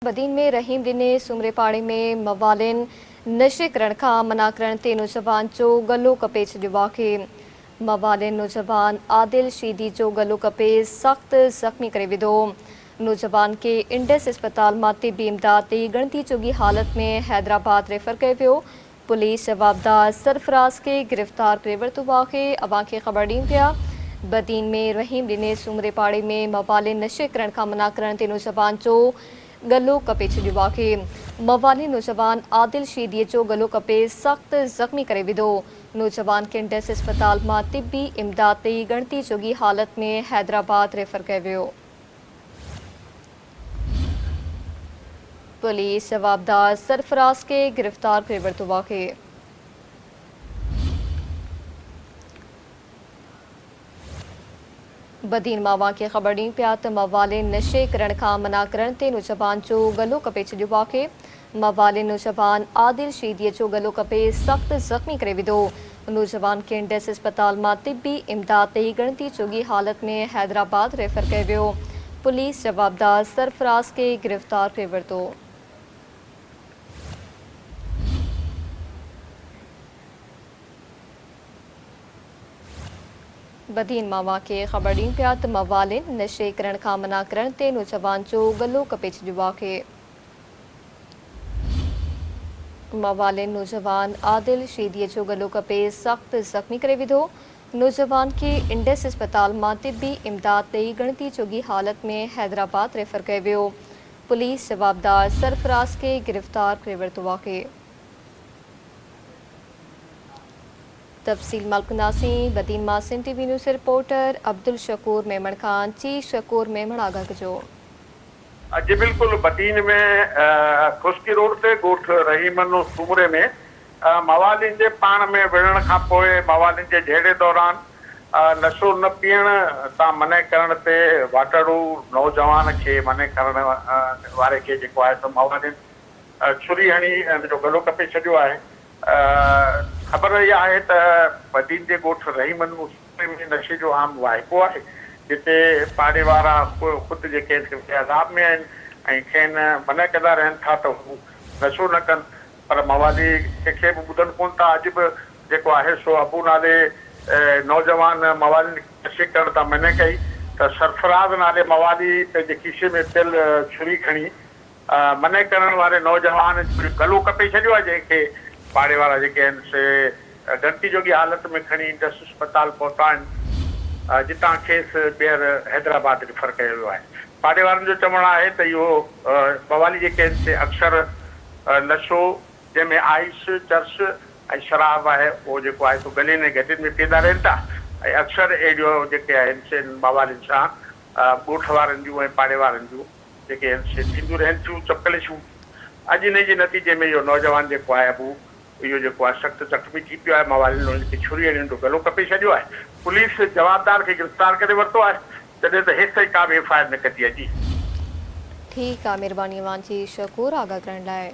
बदीन में रहीम ॾिने सूमरेपाड़े में मवालिन नशे करण खां मना करण ते नौजवान जो गलो कपे छॾियो आहे। मवालिन नौजवान आदिल शीदी जो गलो कपे सख़्त ज़ख़्मी करे विधो। नौजवान के इंडस अस्पताल मां तिबी इमदाद ते गणती चोगी हालत में हैदराबाद रेफर कियो वियो। पुलिस जवाबदार सरफराज के गिरफ़्तार करे वरितो आहे। अवां खे ख़बर ॾियूं पिया। बदीन में रहीम ॾिने सूमरेपाड़े में मवालिन नशे करण खां मना करण ते नौजवान जो गलो कपे छॾियो आहे। मवालिन नौजवान आदिल शीदीअ जो गलो कपे सख़्त ज़ख़्मी करे विधो। नौजवान खे इंडस अस्पताल मां तिबी इमदाद ते गणती चोगी हालत में हैदराबाद रेफर कियो वियो। पुलिस जवाबदार सरफराज के गिरफ़्तार करे वरितो आहे। बदीन मां खे ख़बर ॾियूं पिया त मवालिन नशे करण खां मना करण ते नौजवान जो गलो कपे छॾियो आहे। मवालिन नौजवान आदिल शीदीअ जो गलो कपे सख़्त ज़ख़्मी करे विधो। नौजवान खे इंडस अस्पताल मां तिबी इमदाद ते गणती चोगी हालत में हैदराबाद रेफर कियो वियो। पुलिस जवाबदार सरफराज के गिरफ़्तार करे वरितो। बदीन मां खे ख़बर ॾियूं पिया त मवालिन नशे करण खां मना करण ते नौजवान जो गलो कपे छॾियो आहे। मवालिन नौजवान आदिल शीदीअ जो गलो कपे सख़्त ज़ख़्मी करे विधो। नौजवान खे इंडस अस्पताल मां तिबी इमदाद ते गणती चोगी हालत में हैदराबाद रेफर कियो वियो। पुलिस जवाबदार सरफराज के गिरफ़्तार करे वरितो आहे। तफ़सील मलकनासी बदीन मां Sindh TV news reporter Abdul Shakoor Memon Khan. Chief Shakoor Memon आगाह कजो। जी बिल्कुल बदीन में खुश्की रोड से गोठ रहीमन सूमरे में मवालिन के पान में विढ़ण खां पोइ मवालिन के झेड़े दौरान नशो न पीअण तां मना करण ते वाटड़ू नौजवान के मना करण वारे के जेको आहे तो मवालिन छुरी हणी जो गलो कपे छॾियो आहे। ख़बर इहा आहे त बदीन जे ॻोठ रहीमन सूमरे में नशे जो आम वाइको आहे, जिते पाड़े वारा ख़ुदि जेके अज़ाब में आहिनि ऐं खेनि मना कंदा रहनि था त हू नशो न कनि, पर मवाली कंहिंखे बि ॿुधनि कोन था। अॼु बि जेको आहे सो अबू नाले नौजवान मवाली नशे करण तां मना कई त सरफराज़ नाले मवाली पंहिंजे खीसे में पियल छुरी खणी मना करण वारे नौजवान गलो कपे छॾियो आहे, जंहिंखे पाड़े वारा जेके आहिनि से गणती जोगी हालत में खणी इंडस अस्पताल पहुता आहिनि, जितां खेसि ॿीहर हैदराबाद रेफर कयो वियो आहे। पाड़े वारनि जो चवणु आहे त इहो मवाली जेके आहिनि से अक्सर नशो जंहिंमें आइस चर्स ऐं शराब आहे उहो जेको आहे सो गले में गॾियुनि में पीअंदा रहनि था ऐं अक्सर अहिड़ियूं जेके आहिनि से मवालिन सां ॻोठ वारनि जूं ऐं पाड़े वारनि जूं जेके आहिनि से थींदियूं रहनि थियूं चपकलिशूं। अॼु इन जे नतीजे में इहो नौजवान जेको आहे अबू इहो जेको आहे सख़्तु ज़ख़्मी थी पियो आहे। मवालिन हुनखे छुरी हणी जो गलो कपे छॾियो आहे। पुलिस जवाबदार खे गिरफ़्तार करे वरितो आहे, तॾहिं त हेसि ताईं का बि एफ आई आर न कढी आहे। जी ठीकु आहे, महिरबानी अवां जी शकूर आगाह करण लाइ।